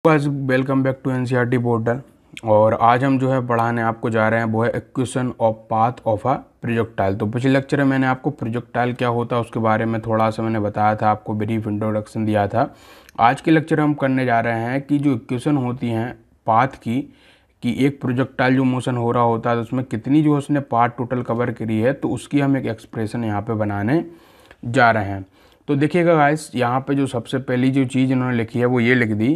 Guys welcome back to NCERT portal. और आज हम जो है पढ़ाने आपको जा रहे हैं वो है equation of path of a projectile. तो पिछले लेक्चर में मैंने आपको प्रोजेक्टाइल क्या होता है उसके बारे में थोड़ा सा मैंने बताया था, आपको ब्रीफ इंट्रोडक्शन दिया था। आज के लेक्चर हम करने जा रहे हैं कि जो इक्वेशन होती हैं पाथ की, कि एक प्रोजेक्टाइल जो मोशन हो रहा होता है तो उसमें कितनी जो उसने पाथ टोटल कवर करी है, तो उसकी हम एक एक्सप्रेशन यहाँ पे बनाने जा रहे हैं। तो देखिएगा गाइस, यहाँ पे जो सबसे पहली जो चीज़ इन्होंने लिखी है वो ये लिख दी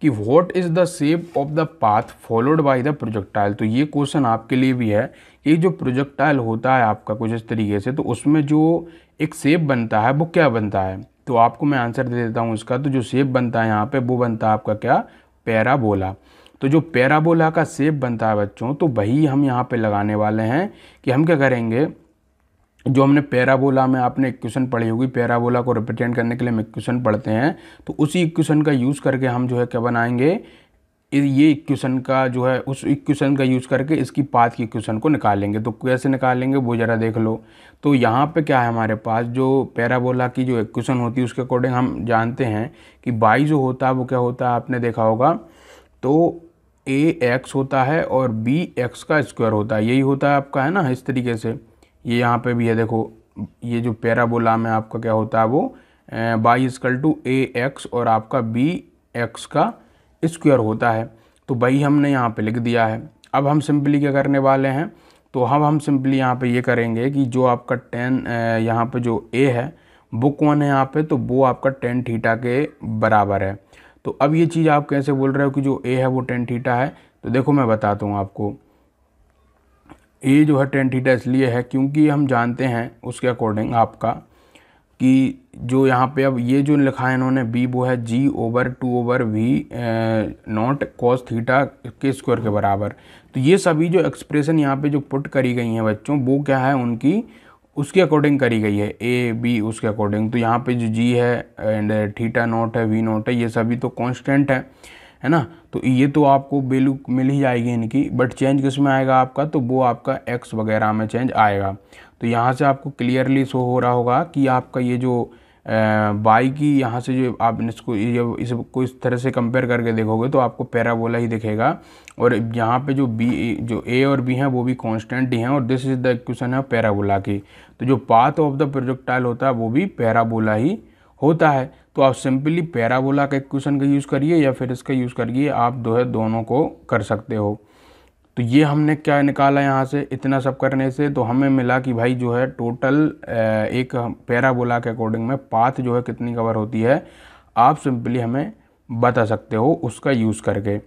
कि what is the shape of the path followed by the projectile. तो ये क्वेश्चन आपके लिए भी है कि जो प्रोजेक्टाइल होता है आपका कुछ इस तरीके से, तो उसमें जो एक शेप बनता है वो क्या बनता है। तो आपको मैं आंसर दे देता हूँ इसका। तो जो शेप बनता है यहाँ पे वो बनता है आपका क्या, पैराबोला। तो जो पैराबोला का शेप बनता है बच्चों, तो वही हम यहाँ पे लगाने वाले हैं कि हम क्या करेंगे, जो हमने पैराबोला में आपने इक्वेशन पढ़ी होगी, पैराबोला को रिप्रेजेंट करने के लिए हम इक्वेशन पढ़ते हैं, तो उसी इक्वेशन का यूज़ करके हम जो है क्या बनाएंगे, ये इक्वेशन का जो है उस इक्वेशन का यूज़ करके इसकी पाथ की इक्वेशन को निकालेंगे। तो कैसे निकालेंगे वो ज़रा देख लो। तो यहाँ पे क्या है, हमारे पास जो पैराबोला की जो इक्वेशन होती है उसके अकॉर्डिंग हम जानते हैं कि बाई जो होता है वो क्या होता है, आपने देखा होगा, तो ए एक्स होता है और बी एक्स का स्क्वायर होता है, यही होता है आपका, है ना, इस तरीके से। ये यहाँ पे भी है, देखो, ये जो पैराबोला में आपका क्या होता है वो by equal to A X और आपका बी एक्स का स्क्वायर होता है। तो वही हमने यहाँ पे लिख दिया है। अब हम सिंपली क्या करने वाले हैं, तो हम सिंपली यहाँ पे ये करेंगे कि जो आपका टेन यहाँ पे जो ए है वो कौन है यहाँ पे, तो वो आपका टेन थीटा के बराबर है। तो अब ये चीज़ आप कैसे बोल रहे हो कि जो ए है वो टेन थीटा है, तो देखो मैं बताता हूँ आपको। ए जो है टेन थीटा इसलिए है क्योंकि हम जानते हैं उसके अकॉर्डिंग आपका कि जो यहाँ पे अब ये जो लिखा है इन्होंने बी, वो है G over two over V naught cos theta के स्क्वायर के बराबर। तो ये सभी जो एक्सप्रेशन यहाँ पे जो पुट करी गई हैं बच्चों, वो क्या है उनकी उसके अकॉर्डिंग करी गई है, ए बी उसके अकॉर्डिंग। तो यहाँ पे जो जी है एंड थीटा नॉट है, वी नॉट है, ये सभी तो कांस्टेंट है ना। तो ये तो आपको वैल्यू मिल ही जाएगी इनकी, बट चेंज किस में आएगा आपका, तो वो आपका एक्स वगैरह में चेंज आएगा। तो यहाँ से आपको क्लियरली शो हो रहा होगा कि आपका ये जो बाई की यहाँ से जो आप इसको इसको इस तरह से कंपेयर करके देखोगे तो आपको पैराबोला ही दिखेगा। और यहाँ पे जो बी, जो ए और बी हैं वो भी कांस्टेंट ही हैं, और दिस इज द इक्वेशन है पैराबोला की। तो जो पाथ ऑफ द प्रोजेक्टाइल होता है वो भी पैराबोला ही होता है। तो आप सिंपली पैराबोला का इक्वेशन का यूज़ करिए या फिर इसका यूज़ करिए, आप जो है दोनों को कर सकते हो। तो ये हमने क्या निकाला यहाँ से, इतना सब करने से तो हमें मिला कि भाई जो है टोटल एक पैराबोला के अकॉर्डिंग में पाथ जो है कितनी कवर होती है, आप सिंपली हमें बता सकते हो उसका यूज़ करके।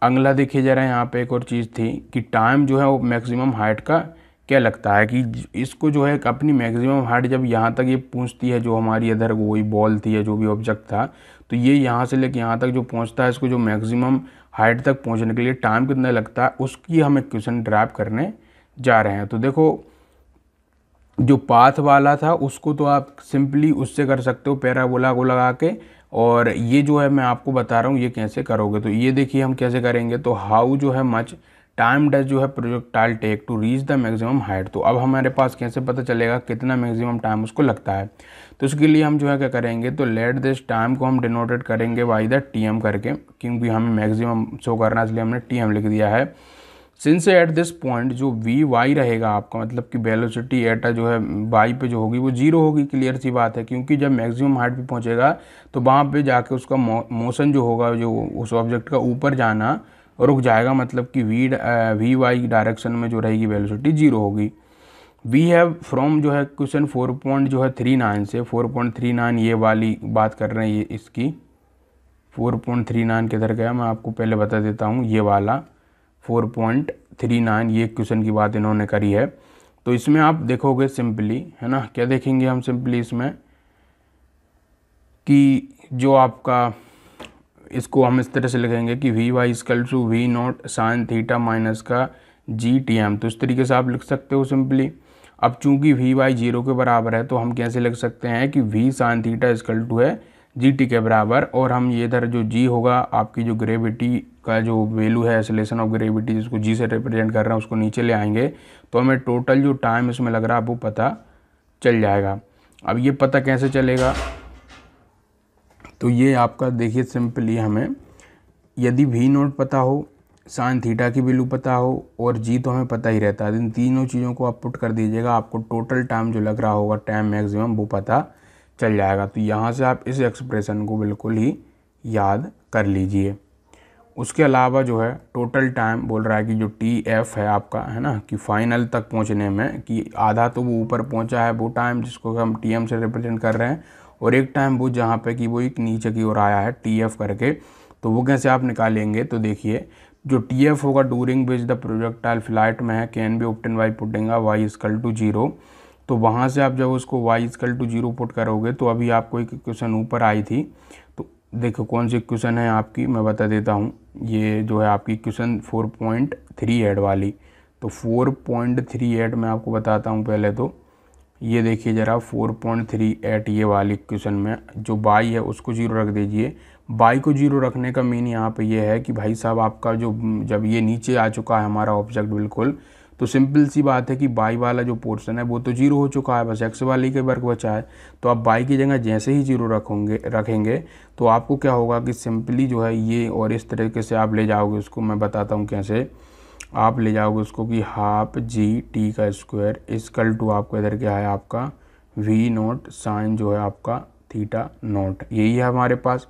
अगला देखिए ज़रा, यहाँ पे एक और चीज़ थी कि टाइम जो है वो मैक्सिमम हाइट का क्या लगता है, कि इसको जो है अपनी मैक्सिमम हाइट जब यहाँ तक ये पहुँचती है, जो हमारी इधर वही बॉल थी या जो भी ऑब्जेक्ट था, तो ये यहाँ से लेके यहाँ तक जो पहुँचता है, इसको जो मैक्सिमम हाइट तक पहुँचने के लिए टाइम कितना लगता है, उसकी हम इक्वेशन ड्राइव करने जा रहे हैं। तो देखो, जो पाथ वाला था उसको तो आप सिंपली उससे कर सकते हो पैराबोला को लगा के, और ये जो है मैं आपको बता रहा हूँ ये कैसे करोगे। तो ये देखिए हम कैसे करेंगे, तो हाउ जो है मच टाइम डज जो है projectile take to reach the maximum height. तो अब हमारे पास कैसे पता चलेगा कितना मैक्सिमम टाइम उसको लगता है। तो इसके लिए हम जो है क्या करेंगे, तो लेट दिस टाइम को हम डिनोटेड करेंगे बाई द टी एम करके, क्योंकि हमें मैक्सिमम शो करना इसलिए हमने टी एम लिख दिया है। सिंस एट दिस पॉइंट जो वी वाई रहेगा आपका, मतलब कि वेलोसिटी एट जो है वाई पे जो होगी वो जीरो होगी, क्लियर सी बात है, क्योंकि जब मैक्सिमम हाइट पे पहुंचेगा तो वहाँ पे जाके उसका मोशन जो होगा, जो उस ऑब्जेक्ट का ऊपर जाना रुक जाएगा, मतलब कि वी वाई डायरेक्शन में जो रहेगी वेलोसिटी जीरो होगी। वी हैव फ्रॉम जो है क्वेश्चन 4.39 से 4.39 ये वाली बात कर रहे हैं, ये इसकी 4.39 किधर गया, मैं आपको पहले बता देता हूँ। ये वाला 4.39 ये क्वेश्चन की बात इन्होंने करी है। तो इसमें आप देखोगे सिंपली, है ना, क्या देखेंगे हम सिंपली इसमें कि जो आपका, इसको हम इस तरह से लिखेंगे कि V Y equal to V not sine theta minus का जी टी एम। तो इस तरीके से आप लिख सकते हो सिंपली। अब चूंकि वी वाई जीरो के बराबर है तो हम कैसे लिख सकते हैं कि V sine theta equal to है जी टी के बराबर, और हम ये इधर जो जी होगा आपकी जो ग्रेविटी का जो वैल्यू है, एक्सेलरेशन ऑफ ग्रेविटी, जिसको जी से रिप्रेजेंट कर रहे हैं, उसको नीचे ले आएंगे तो हमें टोटल जो टाइम इसमें लग रहा है वो पता चल जाएगा। अब ये पता कैसे चलेगा, तो ये आपका देखिए सिंपली हमें यदि वी नोट पता हो, साइन थीटा की वैल्यू पता हो और जी तो हमें पता ही रहता है, इन तीनों चीज़ों को आप पुट कर दीजिएगा, आपको टोटल टाइम जो लग रहा होगा टाइम मैक्सिमम वो पता चल जाएगा। तो यहाँ से आप इस एक्सप्रेशन को बिल्कुल ही याद कर लीजिए। उसके अलावा जो है टोटल टाइम बोल रहा है कि जो टी एफ है आपका, है ना, कि फाइनल तक पहुंचने में, कि आधा तो वो ऊपर पहुंचा है वो टाइम जिसको हम टी एम से रिप्रेजेंट कर रहे हैं, और एक टाइम वो जहाँ पे कि वो एक नीचे की ओर आया है टी एफ करके। तो वो कैसे आप निकालेंगे, तो देखिए जो टी एफ होगा during which the projectile flight में है can be obtain by putting Y equal to 0। तो वहाँ से आप जब उसको वाई इक्वल टू 0 पुट करोगे तो अभी आपको एक क्वेश्चन ऊपर आई थी, तो देखो कौन सी क्वेश्चन है आपकी, मैं बता देता हूँ। ये जो है आपकी क्वेश्चन 4.38 वाली, तो 4.38 मैं आपको बताता हूँ पहले। तो ये देखिए ज़रा 4.38 ये वाली क्वेश्चन में जो बाई है उसको 0 रख दीजिए। बाई को 0 रखने का मीन यहाँ पे ये है कि भाई साहब आपका जो जब ये नीचे आ चुका है हमारा ऑब्जेक्ट बिल्कुल, तो सिंपल सी बात है कि बाई वाला जो पोर्शन है वो तो 0 हो चुका है, बस एक्स वाली के वर्ग बचा है। तो आप बाई की जगह जैसे ही 0 रखेंगे तो आपको क्या होगा कि सिंपली जो है ये, और इस तरीके से आप ले जाओगे उसको, मैं बताता हूँ कैसे आप ले जाओगे उसको, कि हाफ जी टी का स्क्वायर इक्वल टू आपको इधर क्या है आपका वी नोट साइन जो है आपका थीटा नोट, यही है हमारे पास,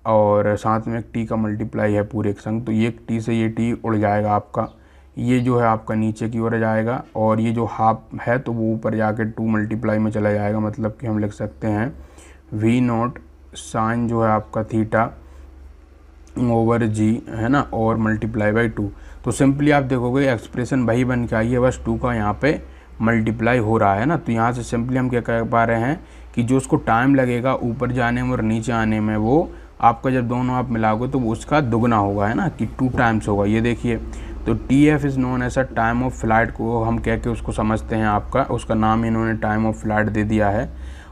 और साथ में एक टी का मल्टीप्लाई है पूरे एक संग। तो ये टी से ये टी उड़ जाएगा आपका, ये जो है आपका नीचे की ओर जाएगा, और ये जो हाफ है तो वो ऊपर जाके 2 मल्टीप्लाई में चला जाएगा। मतलब कि हम लिख सकते हैं वी नोट साइन जो है आपका थीटा ओवर जी, है ना, और मल्टीप्लाई बाई 2। तो सिंपली आप देखोगे एक्सप्रेशन वही बन के आई है, बस 2 का यहाँ पे मल्टीप्लाई हो रहा है ना। तो यहाँ से सिंपली हम क्या कह पा रहे हैं कि जो उसको टाइम लगेगा ऊपर जाने में और नीचे आने में, वो आपका जब दोनों आप मिलाओगे तो वो उसका दुगना होगा, है ना, कि 2 टाइम्स होगा। ये देखिए, तो T F is known as a time of flight को हम कह के उसको समझते हैं, आपका उसका नाम इन्होंने टाइम ऑफ फ्लाइट दे दिया है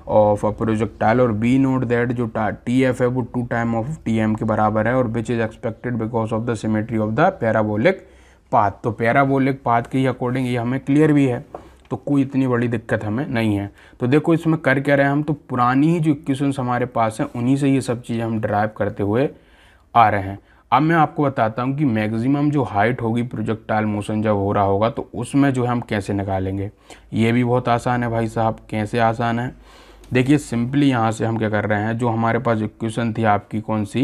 ऑफ अ प्रोजेक्टाइल। और बी नोट दैट जो टी एफ है वो 2 टाइम ऑफ टी एम के बराबर है, और which is expected because of the symmetry of the parabolic path. तो पैराबोलिक पाथ के अकॉर्डिंग ये हमें क्लियर भी है, तो कोई इतनी बड़ी दिक्कत हमें नहीं है। तो देखो इसमें कर क्या रहे हैं हम, तो पुरानी ही जो इक्वेशंस हमारे पास हैं उन्हीं से ये सब चीज़ें हम ड्राइव करते हुए आ रहे हैं। अब मैं आपको बताता हूँ कि मैक्सिमम जो हाइट होगी प्रोजेक्टाइल मोशन जब हो रहा होगा तो उसमें जो हम कैसे निकालेंगे। ये भी बहुत आसान है भाई साहब। कैसे आसान है, देखिए सिंपली यहाँ से हम क्या कर रहे हैं, जो हमारे पास इक्वेशन थी आपकी कौन सी,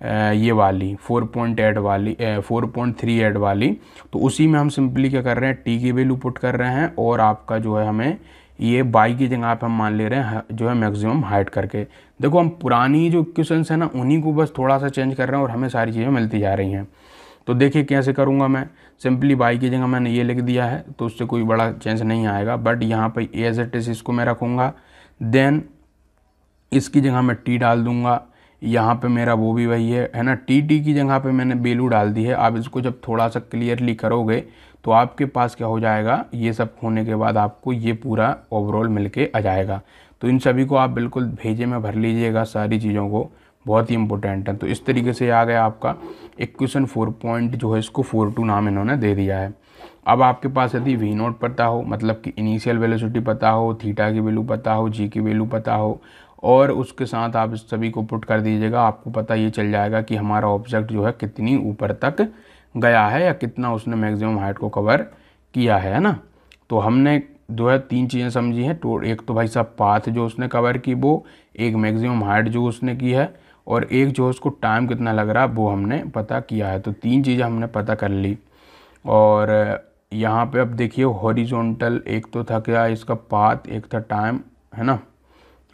ये वाली 4.8 वाली 4.38 वाली, तो उसी में हम सिंपली क्या कर रहे हैं, टी की वैल्यू पुट कर रहे हैं, और आपका जो है हमें ये बाई की जगह आप हम मान ले रहे हैं जो है मैक्सिमम हाइट करके। देखो हम पुरानी जो इक्वेशंस है ना उन्हीं को बस थोड़ा सा चेंज कर रहे हैं और हमें सारी चीज़ें मिलती जा रही हैं। तो देखिए कैसे करूँगा मैं, सिंपली बाई की जगह मैंने ये लिख दिया है, तो उससे कोई बड़ा चेंज नहीं आएगा, बट यहाँ पर एज इट इज़ इसको मैं रखूँगा। देन इसकी जगह मैं टी डाल दूंगा, यहाँ पे मेरा वो भी वही है ना, टी की जगह पे मैंने वैल्यू डाल दी है। आप इसको जब थोड़ा सा क्लियरली करोगे तो आपके पास क्या हो जाएगा, ये सब होने के बाद आपको ये पूरा ओवरऑल मिलके आ जाएगा। तो इन सभी को आप बिल्कुल भेजे में भर लीजिएगा सारी चीज़ों को, बहुत ही इंपॉर्टेंट है। तो इस तरीके से आ गया आपका इक्वेशन 4 पॉइंट जो है, इसको 4.2 नाम इन्होंने दे दिया है। अब आपके पास यदि वी नोट पता हो, मतलब कि इनिशियल वेलोसिटी पता हो, थीटा की वैल्यू पता हो, जी की वैल्यू पता हो, और उसके साथ आप इस सभी को पुट कर दीजिएगा, आपको पता ये चल जाएगा कि हमारा ऑब्जेक्ट जो है कितनी ऊपर तक गया है या कितना उसने मैक्सिमम हाइट को कवर किया है ना। तो हमने जो है 3 चीज़ें समझी हैं। तो एक तो भाई साहब पाथ जो उसने कवर की वो, एक मैक्सिमम हाइट जो उसने की है, और एक जो उसको टाइम कितना लग रहा है वो हमने पता किया है। तो 3 चीज़ें हमने पता कर ली। और यहाँ पे अब देखिए हॉरिजॉन्टल एक तो था क्या इसका पाथ, एक था टाइम, है ना,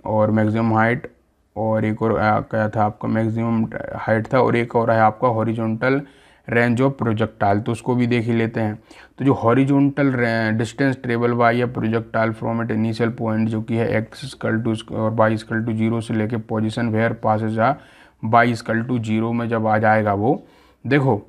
और मैक्सिमम हाइट, और एक और क्या था आपका मैक्सिमम हाइट था, और एक और है आपका हॉरिजॉन्टल रेंज ऑफ प्रोजेक्टाइल। तो उसको भी देख ही लेते हैं। तो जो हॉरिजॉन्टल डिस्टेंस ट्रेवल बाय या projectile from at initial point जो कि है एक्स इक्वल टू और वाई इक्वल टू 0 से लेके पोजीशन वेयर पासेज आ वाई इक्वल टू 0 में जब आ जाएगा वो, देखो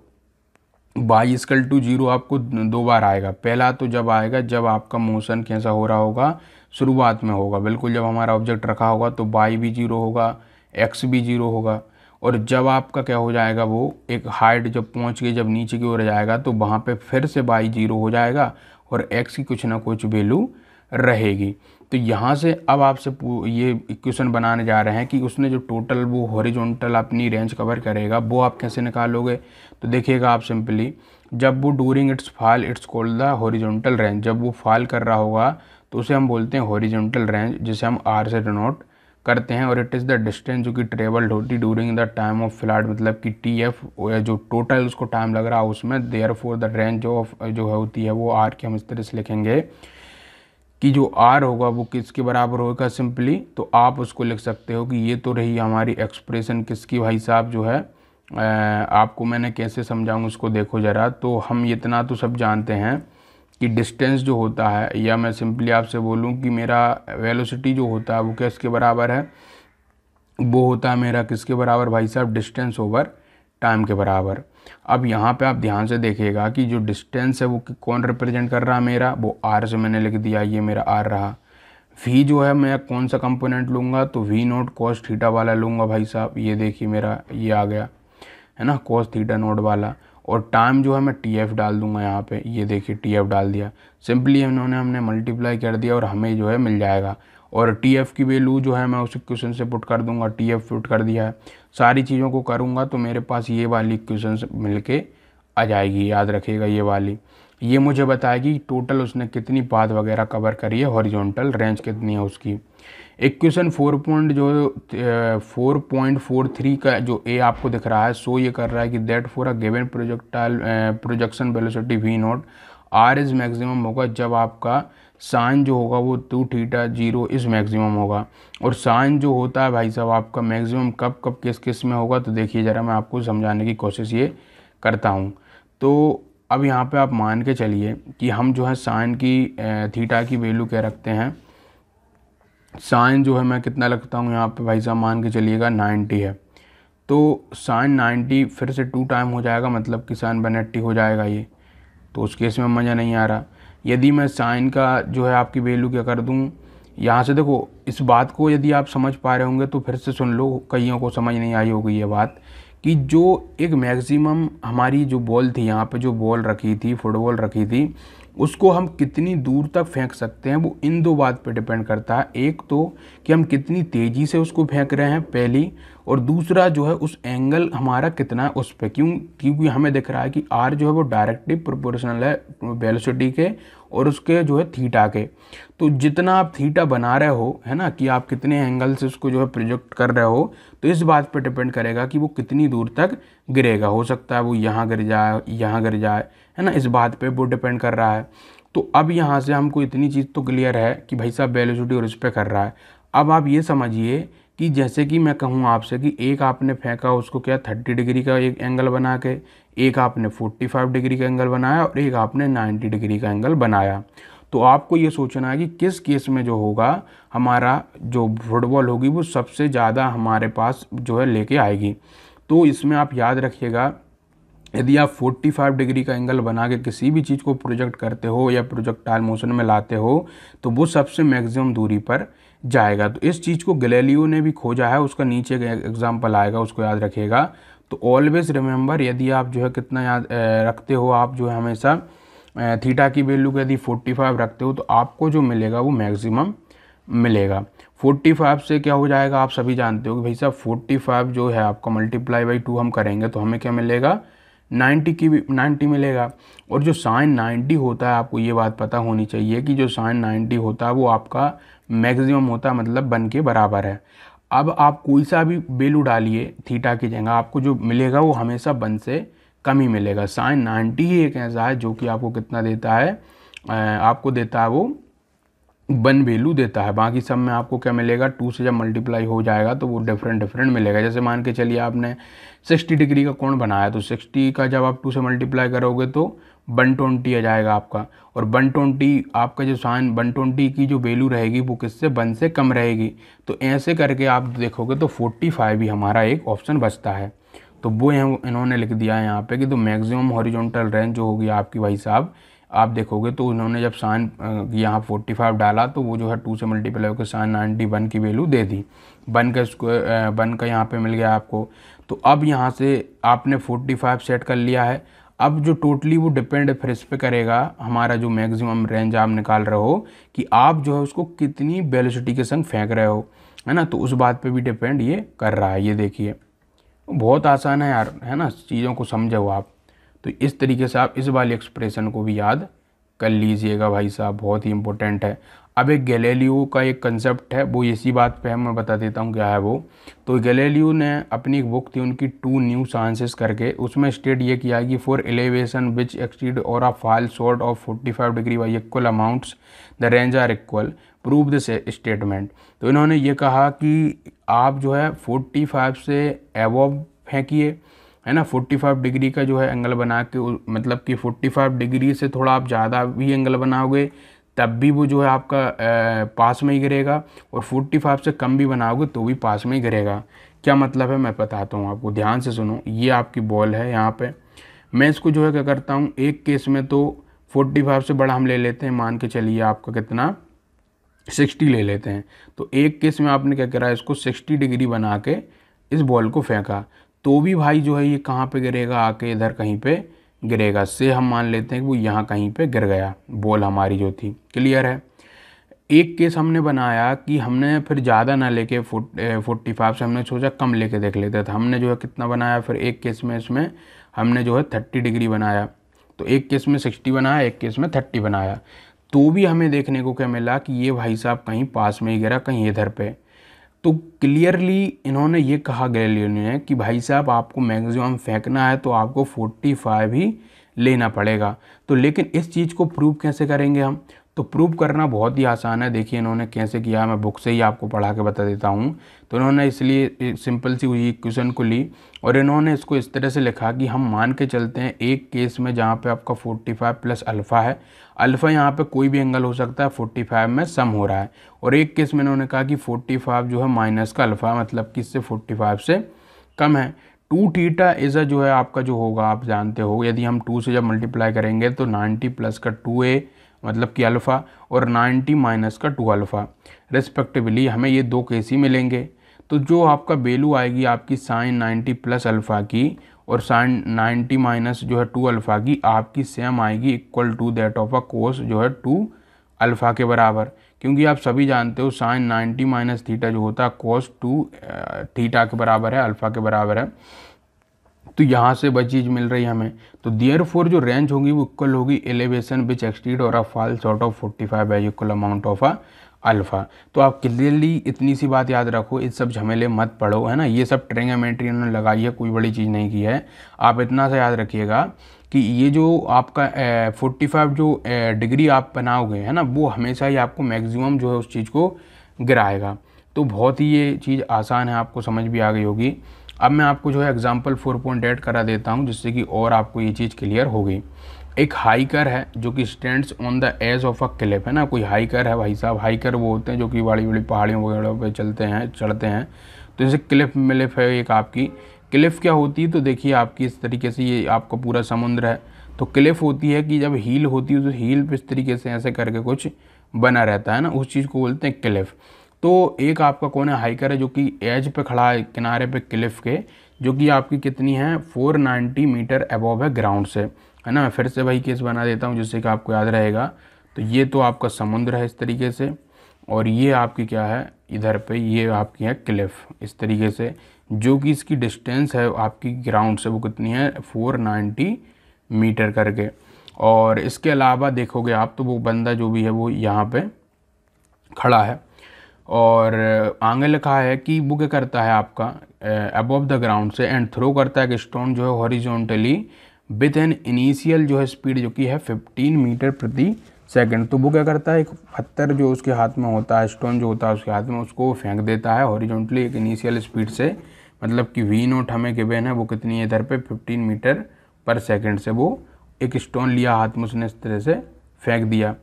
वाई इक्वल टू 0 आपको 2 बार आएगा। पहला तो जब आएगा जब आपका मोशन कैसा हो रहा होगा, शुरुआत में होगा, बिल्कुल जब हमारा ऑब्जेक्ट रखा होगा तो वाई भी 0 होगा, एक्स भी 0 होगा। और जब आपका क्या हो जाएगा, वो एक हाइट जब पहुंच के जब नीचे की ओर जाएगा तो वहाँ पे फिर से वाई 0 हो जाएगा और एक्स की कुछ ना कुछ वैल्यू रहेगी। तो यहाँ से अब आपसे ये इक्वेशन बनाने जा रहे हैं कि उसने जो टोटल वो हॉरिजॉन्टल अपनी रेंज कवर करेगा वो आप कैसे निकालोगे। तो देखिएगा आप सिंपली, जब वो during it's fall it's called the horizontal range, जब वो फॉल कर रहा होगा तो उसे हम बोलते हैं हॉरिजॉन्टल रेंज, जिसे हम आर से डिनोट करते हैं। और इट इज़ द डिस्टेंस जो कि ट्रेवल्ड होती during the time of flight, मतलब कि टी एफ जो टोटल उसको टाइम लग रहा है उसमें। देयर फोर द रेंज जो होती है वो आर के हम इस तरह से लिखेंगे कि जो आर होगा वो किसके बराबर होगा सिंपली। तो आप उसको लिख सकते हो कि ये तो रही हमारी एक्सप्रेशन किसकी भाई साहब जो है, आपको मैंने कैसे समझाऊँ उसको देखो ज़रा। तो हम इतना तो सब जानते हैं कि डिस्टेंस जो होता है, या मैं सिंपली आपसे बोलूं कि मेरा वेलोसिटी जो होता है वो किसके बराबर है, वो होता है मेरा किसके बराबर भाई साहब, डिस्टेंस ओवर टाइम के बराबर। अब यहाँ पे आप ध्यान से देखिएगा कि जो डिस्टेंस है वो कौन रिप्रेजेंट कर रहा है मेरा, वो आर से मैंने लिख दिया, ये मेरा आर रहा। वी जो है मैं कौन सा कंपोनेंट लूँगा, तो वी नोट कॉस थीटा वाला लूँगा भाई साहब, ये देखिए मेरा ये आ गया है ना, कॉस थीटा नोट वाला। और टाइम जो है मैं टी एफ डाल दूंगा यहाँ पे, ये देखिए टी एफ डाल दिया। सिंपली हमने मल्टीप्लाई कर दिया और हमें जो है मिल जाएगा। और टी एफ की वैल्यू जो है मैं उस इक्वेशन से पुट कर दूंगा, टी एफ पुट कर दिया है। सारी चीज़ों को करूँगा तो मेरे पास ये वाली इक्वेशन मिल के आ जाएगी, याद रखिएगा ये वाली। ये मुझे बताएगी टोटल उसने कितनी पाथ वगैरह कवर करी है, हॉरिजॉन्टल रेंज कितनी है उसकी। इक्वेशन 4.43 का जो ए आपको दिख रहा है, सो ये कर रहा है कि that for a given projectile projection velocity V not R is maximum होगा जब आपका साइन जो होगा वो 2 थीटा 0 इज़ मैक्सिमम होगा। और साइन जो होता है भाई साहब आपका मैक्सिमम कब कब किस किस में होगा, तो देखिए ज़रा मैं आपको समझाने की कोशिश ये करता हूँ। तो अब यहाँ पे आप मान के चलिए कि हम जो है साइन की थीटा की वैल्यू क्या रखते हैं, साइन जो है मैं कितना लगता हूँ यहाँ पे भाई साहब, मान के चलिएगा 90 है। तो साइन 90 फिर से 2 टाइम हो जाएगा, मतलब कि साइन 180 हो जाएगा ये। तो उस केस में मज़ा नहीं आ रहा। यदि मैं साइन का जो है आपकी वैल्यू क्या कर दूँ, यहाँ से देखो इस बात को यदि आप समझ पा रहे होंगे तो फिर से सुन लो, कईयों को समझ नहीं आई होगी ये बात, कि जो एक मैक्सिमम हमारी जो बॉल थी, यहाँ पे जो बॉल रखी थी, फुटबॉल रखी थी, उसको हम कितनी दूर तक फेंक सकते हैं, वो इन दो बात पे डिपेंड करता है। एक तो कि हम कितनी तेज़ी से उसको फेंक रहे हैं पहली, और दूसरा जो है उस एंगल हमारा कितना है उस पर। क्योंकि हमें दिख रहा है कि आर जो है वो डायरेक्टली प्रोपोर्शनल है वेलोसिटी के और उसके जो है थीटा के। तो जितना आप थीटा बना रहे हो है ना, कि आप कितने एंगल से उसको जो है प्रोजेक्ट कर रहे हो, तो इस बात पे डिपेंड करेगा कि वो कितनी दूर तक गिरेगा। हो सकता है वो यहाँ गिर जाए, यहाँ गिर जाए, है ना, इस बात पे वो डिपेंड कर रहा है। तो अब यहाँ से हमको इतनी चीज़ तो क्लियर है कि भाई साहब वेलोसिटी और इस पे कर रहा है। अब आप ये समझिए कि जैसे कि मैं कहूँ आपसे कि एक आपने फेंका उसको क्या 30 डिग्री का एक एंगल बना के, एक आपने 45 डिग्री का एंगल बनाया और एक आपने 90 डिग्री का एंगल बनाया। तो आपको ये सोचना है कि किस केस में जो होगा हमारा जो फुटबॉल होगी वो सबसे ज़्यादा हमारे पास जो है लेके आएगी। तो इसमें आप याद रखिएगा, यदि आप 45 डिग्री का एंगल बना के किसी भी चीज़ को प्रोजेक्ट करते हो या प्रोजेक्टाइल मोशन में लाते हो तो वो सबसे मैक्सिमम दूरी पर जाएगा। तो इस चीज़ को गैलीलियो ने भी खोजा है, उसका नीचे का एग्जाम्पल आएगा, उसको याद रखिएगा। तो ऑलवेज रिमेंबर, यदि आप जो है कितना याद रखते हो, आप जो है हमेशा थीटा की वैल्यू को यदि 45 रखते हो तो आपको जो मिलेगा वो मैक्सिमम मिलेगा। 45 से क्या हो जाएगा, आप सभी जानते हो कि भाई साहब 45 जो है आपका मल्टीप्लाई बाई 2 हम करेंगे तो हमें क्या मिलेगा, 90 मिलेगा। और जो साइन 90 होता है, आपको ये बात पता होनी चाहिए कि जो साइन 90 होता है वो आपका मैक्सिमम होता है, मतलब 1 के बराबर है। अब आप कोई सा भी वैल्यू डालिए थीटा की जगह, आपको जो मिलेगा वो हमेशा 1 से कम ही मिलेगा। साइन 90 ही एक ऐसा है जो कि आपको कितना देता है, आपको देता है वो 1 वैल्यू देता है। बाकी सब में आपको क्या मिलेगा, 2 से जब मल्टीप्लाई हो जाएगा तो वो डिफरेंट मिलेगा। जैसे मान के चलिए आपने 60 डिग्री का कोण बनाया, तो 60 का जब आप 2 से मल्टीप्लाई करोगे तो 120 आ जाएगा आपका। और 120 आपका जो साइन 120 की जो वैल्यू रहेगी वो किससे, 1 से कम रहेगी। तो ऐसे करके आप देखोगे तो 45 ही हमारा एक ऑप्शन बचता है। तो वो इन्होंने लिख दिया है यहाँ पे कि तो मैक्सिमम हॉरिजॉन्टल रेंज जो होगी आपकी भाई साहब, आप देखोगे तो उन्होंने जब साइन यहाँ 45 डाला तो वो जो है 2 से मल्टीप्लाई होकर साइन 91 की वैल्यू दे दी। 1 का स्क्वायर 1 का यहाँ पे मिल गया आपको। तो अब यहाँ से आपने 45 सेट कर लिया है। अब जो टोटली वो डिपेंड फिर इस पे करेगा, हमारा जो मैक्सिमम रेंज आप निकाल रहे हो कि आप जो है उसको कितनी वेलोसिटी के संग फेंक रहे हो, है ना। तो उस बात पे भी डिपेंड ये कर रहा है। ये देखिए बहुत आसान है यार, है ना, चीज़ों को समझो आप। तो इस तरीके से आप इस वाली एक्सप्रेशन को भी याद कर लीजिएगा भाई साहब, बहुत ही इंपॉर्टेंट है। अब एक गैलीलियो का एक कंसेप्ट है, वो इसी बात पे है, मैं बता देता हूँ क्या है वो। तो गैलीलियो ने अपनी एक बुक थी उनकी टू न्यू साइंसेस करके, उसमें स्टेट ये किया कि for elevation which exceed or a fall short of 45 degree by equal amounts the range are equal, prove this statement. तो इन्होंने ये कहा कि आप जो है 45 से एवोव फेंकिए, है ना, 45 डिग्री का जो है एंगल बना के, मतलब कि 45 डिग्री से थोड़ा आप ज़्यादा भी एंगल बनाओगे तब भी वो जो है आपका पास में ही गिरेगा, और 45 से कम भी बनाओगे तो भी पास में ही गिरेगा। क्या मतलब है मैं बताता हूँ आपको, ध्यान से सुनो। ये आपकी बॉल है यहाँ पे, मैं इसको जो है क्या करता हूँ, एक केस में तो 45 से बड़ा हम ले लेते हैं, मान के चलिए आपका कितना 60 ले लेते हैं। तो एक केस में आपने क्या करा, इसको 60 डिग्री बना के इस बॉल को फेंका, तो भी भाई जो है ये कहाँ पे गिरेगा, आके इधर कहीं पे गिरेगा। से हम मान लेते हैं कि वो यहाँ कहीं पे गिर गया बॉल हमारी जो थी। क्लियर है। एक केस हमने बनाया कि हमने फिर ज़्यादा ना लेके 45 से हमने सोचा कम लेके देख लेते थे, हमने जो है कितना बनाया फिर एक केस में, इसमें हमने जो है 30 डिग्री बनाया। तो एक केस में 60 बनाया, एक केस में 30 बनाया, तो भी हमें देखने को क्या मिला कि ये भाई साहब कहीं पास में ही गिरा, कहीं इधर पे। तो क्लियरली इन्होंने ये कहा गैलीलियो ने कि भाई साहब आपको मैक्सिमम फेंकना है तो आपको 45 ही लेना पड़ेगा। तो लेकिन इस चीज़ को प्रूव कैसे करेंगे हम, तो प्रूव करना बहुत ही आसान है। देखिए इन्होंने कैसे किया, मैं बुक से ही आपको पढ़ा के बता देता हूँ। तो इन्होंने इसलिए सिंपल सी हुई इक्वेशन को ली और इन्होंने इसको इस तरह से लिखा कि हम मान के चलते हैं एक केस में जहाँ पे आपका 45 प्लस अल्फ़ा है, अल्फ़ा यहाँ पे कोई भी एंगल हो सकता है, 45 में सम हो रहा है। और एक केस में इन्होंने कहा कि 45 जो है माइनस का अल्फ़ा, मतलब कि इससे 45 से कम है। 2 थीटा इज़ जो है आपका जो होगा आप जानते हो, यदि हम 2 से जब मल्टीप्लाई करेंगे तो 90 प्लस का 2a मतलब कि अल्फ़ा, और 90 माइनस का 2 अल्फ़ा रिस्पेक्टिवली, हमें ये दो केस ही मिलेंगे। तो जो आपका वैल्यू आएगी आपकी साइन 90 प्लस अल्फ़ा की और साइन 90 माइनस जो है 2 अल्फ़ा की, आपकी सेम आएगी equal to that of a cos जो है 2 अल्फ़ा के बराबर। क्योंकि आप सभी जानते हो साइन 90 माइनस थीटा जो होता है कोस 2 थीटा के बराबर है, अल्फ़ा के बराबर है। तो यहाँ से वह चीज़ मिल रही है हमें। तो देयरफॉर जो रेंज होगी वो इक्वल होगी elevation which exceed or a fall short of 45 by equal amount of a alpha. तो आप क्लियरली इतनी सी बात याद रखो, इस सब झमेले मत पढ़ो, है ना। ये सब ट्रिग्नोमेट्री उन्होंने लगाई है, कोई बड़ी चीज़ नहीं की है। आप इतना सा याद रखिएगा कि ये जो आपका 45 जो डिग्री आप बनाओगे, है ना, वो हमेशा ही आपको मैक्सिमम जो है उस चीज़ को गिराएगा। तो बहुत ही ये चीज़ आसान है, आपको समझ भी आ गई होगी। अब मैं आपको जो है एग्जाम्पल 4.8 करा देता हूँ, जिससे कि और आपको ये चीज़ क्लियर होगी। एक हाइकर है जो कि stands on the edge of a cliff, है ना। कोई हाइकर है भाई साहब, हाइकर वो होते हैं जो कि बड़ी बड़ी पहाड़ियों वगैरह पे चलते हैं, चढ़ते हैं। तो जैसे क्लिफ मिलिफ है एक आपकी। क्लिफ क्या होती है, तो देखिए आपकी इस तरीके से ये आपका पूरा समुद्र है। तो क्लिफ होती है कि जब हील होती है तो हील पे इस तरीके से ऐसे करके कुछ बना रहता है ना, उस चीज़ को बोलते हैं क्लिफ। तो एक आपका कौन है, हाइकर है जो कि एज पे खड़ा है किनारे पे क्लिफ के, जो कि आपकी कितनी है 490 मीटर अबव है ग्राउंड से, है ना। मैं फिर से वही केस बना देता हूँ जिससे कि आपको याद रहेगा। तो ये तो आपका समुद्र है इस तरीके से, और ये आपकी क्या है इधर पे, ये आपकी है क्लिफ इस तरीके से, जो कि इसकी डिस्टेंस है आपकी ग्राउंड से वो कितनी है 490 मीटर करके। और इसके अलावा देखोगे आप तो वो बंदा जो भी है वो यहाँ पे खड़ा है, और आगे लिखा है कि वो क्या करता है आपका अबव द ग्राउंड से एंड थ्रो करता है कि स्टोन जो है हॉरिजॉन्टली विथ एन इनिशियल जो है स्पीड जो कि है 15 मीटर प्रति सेकंड। तो वो क्या करता है, एक पत्थर जो उसके हाथ में होता है, स्टोन जो होता है उसके हाथ में, उसको फेंक देता है हॉरिजॉन्टली एक इनिशियल स्पीड से, मतलब कि V0 हमें गिवन है वो कितनी है इधर पे 15 मीटर पर सेकंड से। वो एक स्टोन लिया हाथ में, उसने इस तरह से फेंक दिया।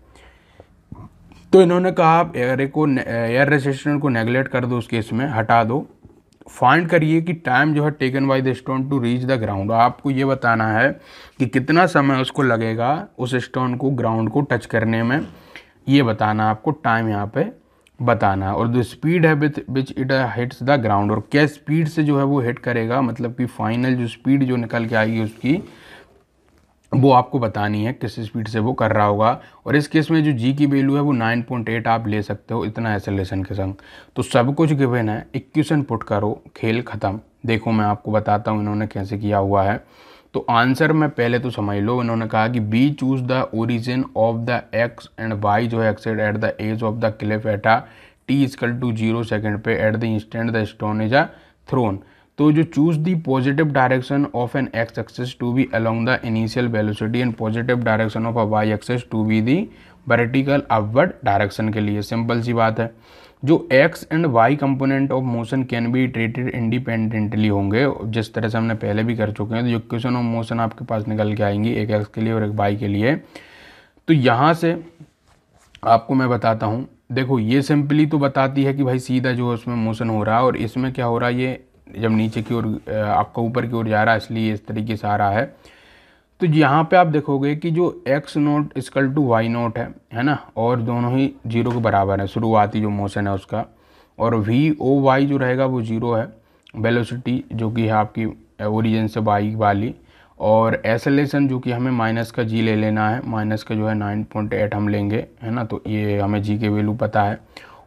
तो इन्होंने कहा आप एयर रेजिस्टेंस को नेगलेक्ट कर दो, उस केस में हटा दो। फाइंड करिए कि टाइम जो है taken by the stone to reach the ground. आपको ये बताना है कि कितना समय उसको लगेगा उस स्टोन को ग्राउंड को टच करने में, ये बताना आपको, टाइम यहाँ पे बताना। और द स्पीड है with which it hits the ground, और क्या स्पीड से जो है वो हिट करेगा, मतलब कि फाइनल जो स्पीड जो निकल के आएगी उसकी वो आपको बतानी है किस स्पीड से वो कर रहा होगा। और इस केस में जो जी की वैल्यू है वो 9.8 आप ले सकते हो इतना एक्सेलरेशन के संग। तो सब कुछ गिवन है, इक्वेशन पुट करो, खेल ख़त्म। देखो मैं आपको बताता हूँ इन्होंने कैसे किया हुआ है। तो आंसर में पहले तो समझ लो, इन्होंने कहा कि be choose the origin of the X and Y जो है axes at the edge of the cliff at a T equal to 0 second पे at the instant the stone is a thrown. तो जो choose the positive direction of an X axis to be along the initial velocity and positive direction of a Y axis to be the vertical upward direction के लिए simple सी बात है। जो X and Y component of motion can be treated independently होंगे, जिस तरह से हमने पहले भी कर चुके हैं। तो इक्वेशन ऑफ मोशन आपके पास निकल के आएंगी, एक एक्स के लिए और एक वाई के लिए। तो यहाँ से आपको मैं बताता हूँ, देखो ये सिंपली तो बताती है कि भाई सीधा जो है उसमें मोशन हो रहा है, और इसमें क्या हो रहा है, ये जब नीचे की ओर आपका ऊपर की ओर जा रहा है इसलिए इस तरीके से आ रहा है। तो यहाँ पे आप देखोगे कि जो X not equal to Y not है ना, और दोनों ही 0 के बराबर है, शुरुआती जो मोशन है उसका। और वी ओ वाई जो रहेगा वो 0 है, वेलोसिटी जो कि है आपकी ओरिजिन से वाई वाली। और एसेलेशन जो कि हमें माइनस का जी ले लेना है, माइनस का जो है 9.8 हम लेंगे, है ना। तो ये हमें जी के वैल्यू पता है।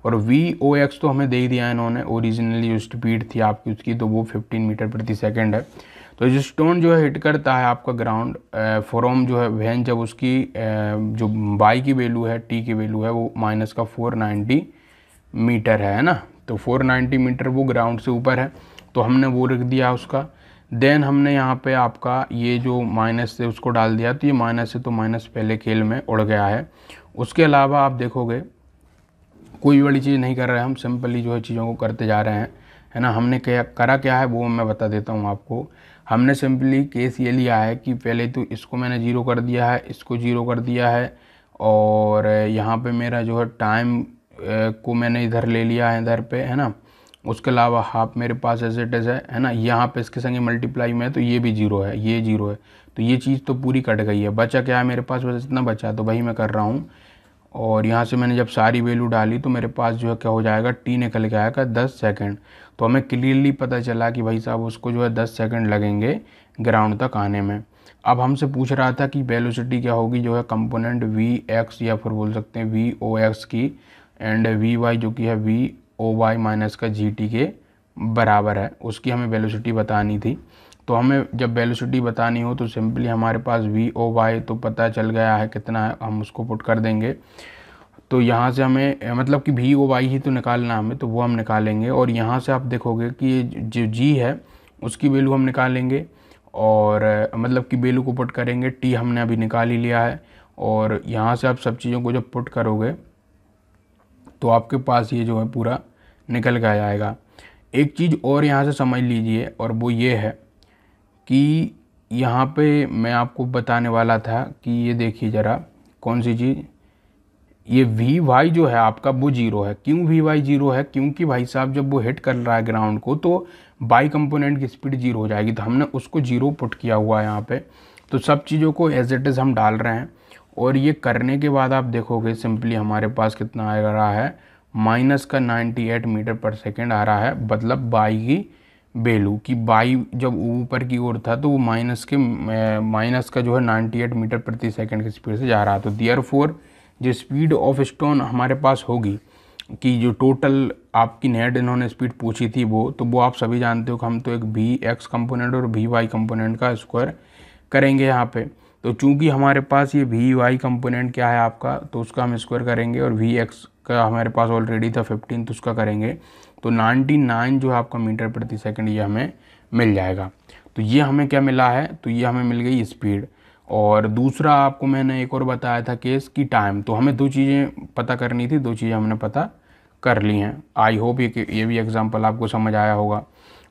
और वी ओ एक्स तो हमें दे ही दिया है इन्होंने, ओरिजिनली जो स्पीड थी आपकी उसकी तो वो 15 मीटर प्रति सेकेंड है। तो जो स्टोन जो है हिट करता है आपका ग्राउंड फ्रॉम जो है वैन, जब उसकी जो बाई की वैल्यू है, टी की वैल्यू है वो माइनस का 490 मीटर है ना। तो 490 मीटर वो ग्राउंड से ऊपर है, तो हमने वो रख दिया उसका। देन हमने यहाँ पे आपका ये जो माइनस से उसको डाल दिया, तो ये माइनस से तो माइनस पहले खेल में उड़ गया है। उसके अलावा आप देखोगे कोई बड़ी चीज़ नहीं कर रहे हैं हम, सिंपली जो है चीज़ों को करते जा रहे हैं, है ना। हमने क्या करा क्या है वो मैं बता देता हूँ आपको। हमने सिंपली केस ये लिया है कि पहले तो इसको मैंने 0 कर दिया है, इसको 0 कर दिया है, और यहाँ पे मेरा जो है टाइम को मैंने इधर ले लिया है इधर पे, है ना। उसके अलावा हाफ मेरे पास एज इट इज़ है ना। यहाँ पे इसके संगे मल्टीप्लाई में है तो ये भी 0 है, ये 0 है। तो ये चीज़ तो पूरी कट गई है, बचा क्या है मेरे पास, बस इतना बचा, तो वही मैं कर रहा हूँ। और यहाँ से मैंने जब सारी वैल्यू डाली तो मेरे पास जो है क्या हो जाएगा, टी निकल के आएगा 10 सेकंड। तो हमें क्लियरली पता चला कि भाई साहब उसको जो है 10 सेकंड लगेंगे ग्राउंड तक आने में। अब हमसे पूछ रहा था कि वेलोसिटी क्या होगी जो है कंपोनेंट वी एक्स या फिर बोल सकते हैं वी ओ एक्स की, एंड वी वाई जो कि है वी ओ वाई माइनस का जी टी के बराबर है, उसकी हमें वेलोसिटी बतानी थी। तो हमें जब वेलोसिटी बतानी हो तो सिंपली हमारे पास वी ओ वाई तो पता चल गया है कितना है, हम उसको पुट कर देंगे। तो यहाँ से हमें मतलब कि वी ओ वाई ही तो निकालना है हमें, तो वो हम निकालेंगे। और यहाँ से आप देखोगे कि ये जो जी है उसकी वैल्यू हम निकालेंगे, और मतलब कि वैल्यू को पुट करेंगे। टी हमने अभी निकाल ही लिया है, और यहाँ से आप सब चीज़ों को जब पुट करोगे तो आपके पास ये जो है पूरा निकल के आ जाएगा। एक चीज़ और यहाँ से समझ लीजिए, और वो ये है कि यहाँ पे मैं आपको बताने वाला था कि ये देखिए ज़रा कौन सी चीज़, ये वी वाई जो है आपका वो 0 है। क्यों वी वाई 0 है, क्योंकि भाई साहब जब वो हिट कर रहा है ग्राउंड को तो बाई कंपोनेंट की स्पीड 0 हो जाएगी, तो हमने उसको 0 पुट किया हुआ है यहाँ पे। तो सब चीज़ों को एज इट इज़ हम डाल रहे हैं, और ये करने के बाद आप देखोगे सिंपली हमारे पास कितना आ रहा है, माइनस का 98 मीटर पर सेकेंड आ रहा है। मतलब बाई की वैल्यू की बाई जब ऊपर की ओर था तो वो माइनस का जो है 98 मीटर प्रति सेकंड की स्पीड से जा रहा। तो देयरफॉर जो स्पीड ऑफ स्टोन हमारे पास होगी, कि जो टोटल आपकी नेट इन्होंने स्पीड पूछी थी वो आप सभी जानते हो कि हम तो एक वी एक्स कंपोनेंट और वी वाई कंपोनेंट का स्क्वायर करेंगे यहाँ पे। तो चूंकि हमारे पास ये वी वाई कंपोनेंट क्या है आपका, तो उसका हम स्क्वायर करेंगे, और वी एक्स का हमारे पास ऑलरेडी था 15 तो उसका करेंगे। तो 99 जो है आपका मीटर प्रति सेकंड ये हमें मिल जाएगा। तो ये हमें क्या मिला है, तो ये हमें मिल गई स्पीड। और दूसरा आपको मैंने एक और बताया था केस की टाइम। तो हमें दो चीज़ें पता करनी थी, दो चीज़ें हमने पता कर ली हैं। आई होप ये भी एग्जांपल आपको समझ आया होगा।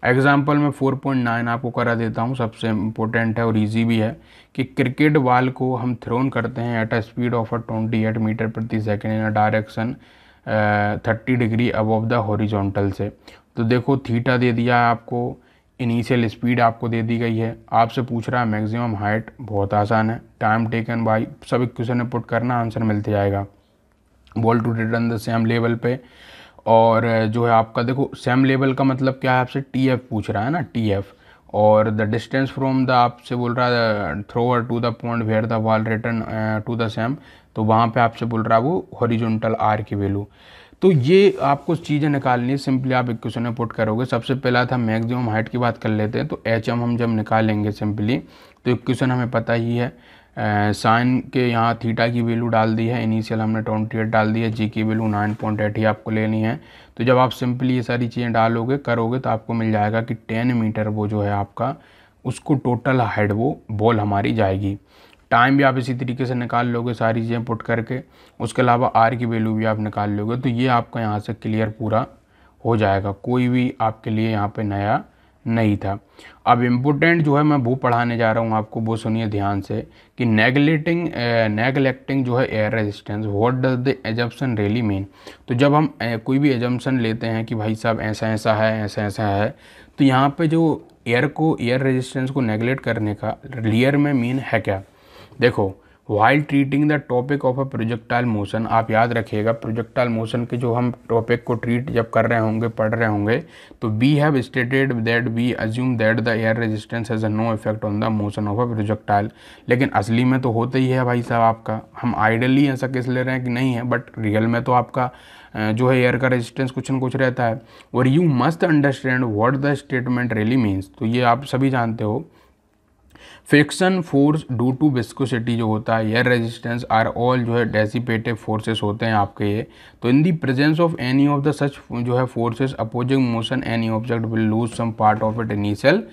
एग्जांपल में 4.9 आपको करा देता हूँ, सबसे इम्पोर्टेंट है और इजी भी है, कि क्रिकेट बॉल को हम थ्रोन करते हैं at a speed of 28 metre प्रति second in a direction 30 degree above the horizontal से। तो देखो थीटा दे दिया है आपको, इनिशियल स्पीड आपको दे दी गई है, आपसे पूछ रहा है मैक्सिमम हाइट, बहुत आसान है, टाइम टेकन बाई, सब इक्वेशन में पुट करना, आंसर मिलते जाएगा। Ball to return the same level पे, और जो है आपका देखो सेम लेवल का मतलब क्या है, आपसे टी एफ पूछ रहा है ना, टी एफ। और द डिस्टेंस फ्रॉम द आपसे बोल रहा है thrower to the point where the ball return to the same, तो वहाँ पे आपसे बोल रहा है वो हॉरिजॉन्टल आर की वैल्यू। तो ये आपको चीज़ें निकालनी है, सिंपली आप इक्वेशन में पुट करोगे। सबसे पहला था मैक्सिमम हाइट की बात कर लेते हैं, तो एच एम हम जब निकालेंगे सिंपली, तो इक्वेशन हमें पता ही है, साइन के यहाँ थीटा की वैल्यू डाल दी है, इनिशियल हमने 28 डाल दी है, जी की वैल्यू 9.8 ही आपको लेनी है। तो जब आप सिंपली ये सारी चीज़ें डालोगे करोगे तो आपको मिल जाएगा कि 10 मीटर वो जो है आपका उसको टोटल हाइट वो बॉल हमारी जाएगी। टाइम भी आप इसी तरीके से निकाल लोगे सारी चीज़ें पुट करके, उसके अलावा आर की वैल्यू भी आप निकाल लोगे। तो ये आपका यहाँ से क्लियर पूरा हो जाएगा, कोई भी आपके लिए यहाँ पे नया नहीं था। अब इम्पोर्टेंट जो है मैं वो पढ़ाने जा रहा हूँ आपको, वो सुनिए ध्यान से कि नेगलेक्टिंग जो है air resistance, what does the assumption really mean. तो जब हम कोई भी एजम्पशन लेते हैं कि भाई साहब ऐसा ऐसा है ऐसा ऐसा है, तो यहाँ पे जो एयर रेजिस्टेंस को नेगलेक्ट करने का रियल में मीन है क्या। देखो, while treating the topic of a projectile motion, आप याद रखिएगा प्रोजेक्टाइल मोशन के जो हम टॉपिक को ट्रीट जब कर रहे होंगे पढ़ रहे होंगे, तो we have stated that we assume that the air resistance has no effect on the motion of a projectile. लेकिन असली में तो होता ही है भाई साहब आपका, हम आइडियली ऐसा केस ले रहे हैं कि नहीं है, बट रियल में तो आपका जो है एयर का रेजिस्टेंस कुछ न कुछ रहता है। और you must understand what the statement really means, तो ये आप सभी जानते हो। Friction force due to viscosity जो होता है, एयर रेजिस्टेंस आर ऑल जो है डेसिपेटिव फोर्सेस होते हैं आपके ये। तो in the presence of any of the such जो है forces opposing motion any object will lose some part of it initial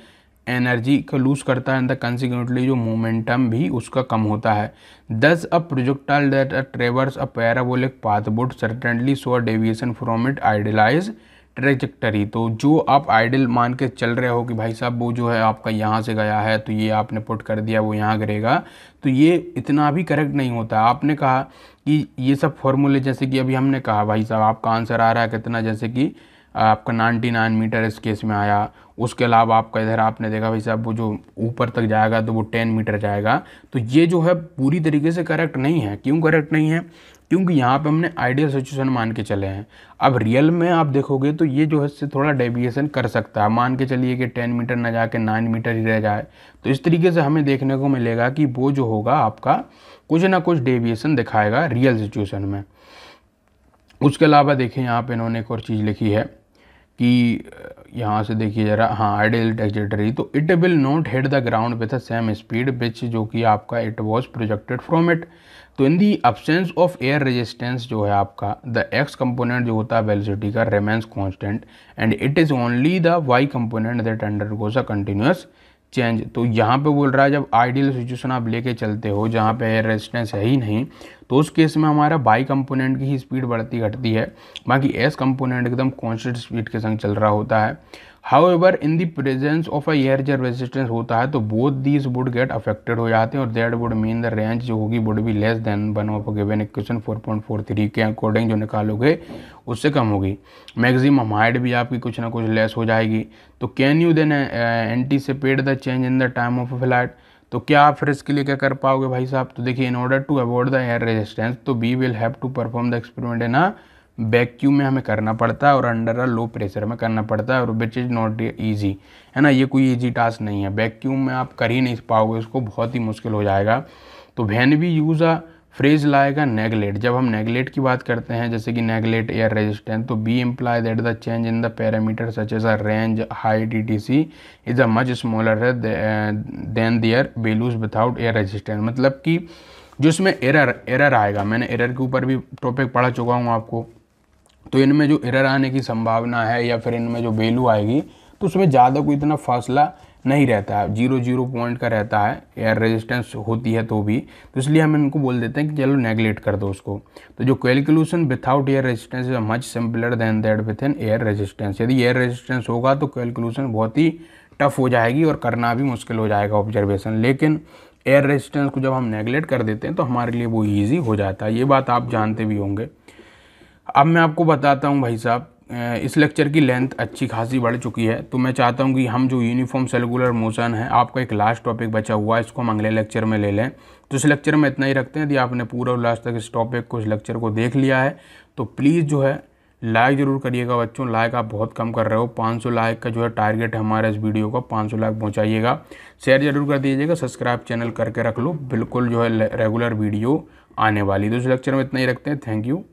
energy को लूज करता है, एंड द कंसिक्वेंटली जो मोमेंटम भी उसका कम होता है। Thus a projectile that traverse a parabolic path would certainly show a deviation from it idealise trajectory. तो जो आप आइडियल मान के चल रहे हो कि भाई साहब वो जो है आपका यहाँ से गया है, तो ये आपने पुट कर दिया वो यहाँ गिरेगा, तो ये इतना भी करेक्ट नहीं होता। आपने कहा कि ये सब फॉर्मूले, जैसे कि अभी हमने कहा भाई साहब आपका आंसर आ रहा है कितना, जैसे कि आपका 99 मीटर इस केस में आया। उसके अलावा आपका इधर आपने देखा भाई साहब वो जो ऊपर तक जाएगा तो वो 10 मीटर जाएगा। तो ये जो है पूरी तरीके से करेक्ट नहीं है। क्यों करेक्ट नहीं है? क्योंकि यहाँ पे हमने आइडियल सिचुएशन मान के चले हैं। अब रियल में आप देखोगे तो ये जो है इससे थोड़ा डेविएशन कर सकता है। मान के चलिए कि 10 मीटर ना जाके 9 मीटर ही रह जाए, तो इस तरीके से हमें देखने को मिलेगा कि वो जो होगा आपका कुछ ना कुछ डेविएशन दिखाएगा रियल सिचुएशन में। उसके अलावा देखिए यहाँ पे इन्होंने एक और चीज़ लिखी है कि यहाँ से देखिए ज़रा, हाँ आइडियल ट्रैजेक्टरी, तो it will not hit the ground with a same speed which, जो कि आपका it was projected from it. तो in the absence of air resistance जो है आपका द एक्स कंपोनेंट जो होता है वेलोसिटी का remains constant, and it is only the Y component that undergoes a continuous change. तो यहाँ पे बोल रहा है जब आइडियल सिचुएशन आप लेके चलते हो जहाँ पे एयर रेजिस्टेंस है ही नहीं, तो उस केस में हमारा बाई कंपोनेंट की ही स्पीड बढ़ती घटती है, बाकी एस कंपोनेंट एकदम कांस्टेंट स्पीड के संग चल रहा होता है। However in the presence of a air जब रेजिस्टेंस होता है तो both these would get affected हो जाते हैं, और that would mean the range जो होगी would be less than one of given equation 4.43 के अकॉर्डिंग जो निकालोगे उससे कम होगी। मैक्सिमम हाइट भी आपकी कुछ ना कुछ लेस हो जाएगी। तो can you then anticipate the change in the time of flight, तो क्या आप फिर इसके लिए क्या कर पाओगे भाई साहब? तो देखिए, in order to avoid the air resistance तो we will have to perform the experiment in a vacuum में हमें करना पड़ता है और अंडर अ लो प्रेशर में करना पड़ता है, और विच इज़ नॉट ईजी, है ना। ये कोई ईजी टास्क नहीं है, वैक्यूम में आप कर ही नहीं पाओगे, उसको बहुत ही मुश्किल हो जाएगा। तो when we use a phrase like neglect, जब हम नेगलेट की बात करते हैं जैसे कि नेगलेट एयर रेजिस्टेंस, तो we imply that the change in the parameter such as a range height etc is a much smaller than their values without air resistance. मतलब कि जो इसमें एरर आएगा, मैंने एरर के ऊपर भी टॉपिक पढ़ा चुका हूँ आपको, तो इनमें जो एरर आने की संभावना है या फिर इनमें जो वैल्यू आएगी तो उसमें ज़्यादा कोई इतना फासला नहीं रहता है, 0 पॉइंट का रहता है एयर रेजिस्टेंस होती है तो भी। तो इसलिए हम इनको बोल देते हैं कि चलो नेगलेक्ट कर दो उसको। तो जो calculation without air resistance is much simpler than that with an air resistance. यदि एयर रेजिस्टेंस होगा तो कैलकुलेशन बहुत ही टफ हो जाएगी और करना भी मुश्किल हो जाएगा ऑब्जर्वेशन, लेकिन एयर रेजिस्टेंस को जब हम नेगलेक्ट कर देते हैं तो हमारे लिए वो ईजी हो जाता है। ये बात आप जानते भी होंगे। अब मैं आपको बताता हूँ भाई साहब, इस लेक्चर की लेंथ अच्छी खासी बढ़ चुकी है, तो मैं चाहता हूँ कि हम जो यूनिफॉर्म सेलुलर मोशन है, आपका एक लास्ट टॉपिक बचा हुआ है, इसको हम अगले लेक्चर में ले लें। तो इस लेक्चर में इतना ही रखते हैं। यदि आपने पूरा लास्ट तक इस टॉपिक को, इस लेक्चर को देख लिया है तो प्लीज़ जो है लाइक ज़रूर करिएगा बच्चों, लाइक आप बहुत कम कर रहे हो। 500 लाइक का जो है टारगेट है हमारा इस वीडियो का, 500 लाइक पहुंचाइएगा। शेयर जरूर कर दीजिएगा, सब्सक्राइब चैनल करके रख लो, बिल्कुल जो है रेगुलर वीडियो आने वाली। तो इस लेक्चर में इतना ही रखते हैं। Thank you.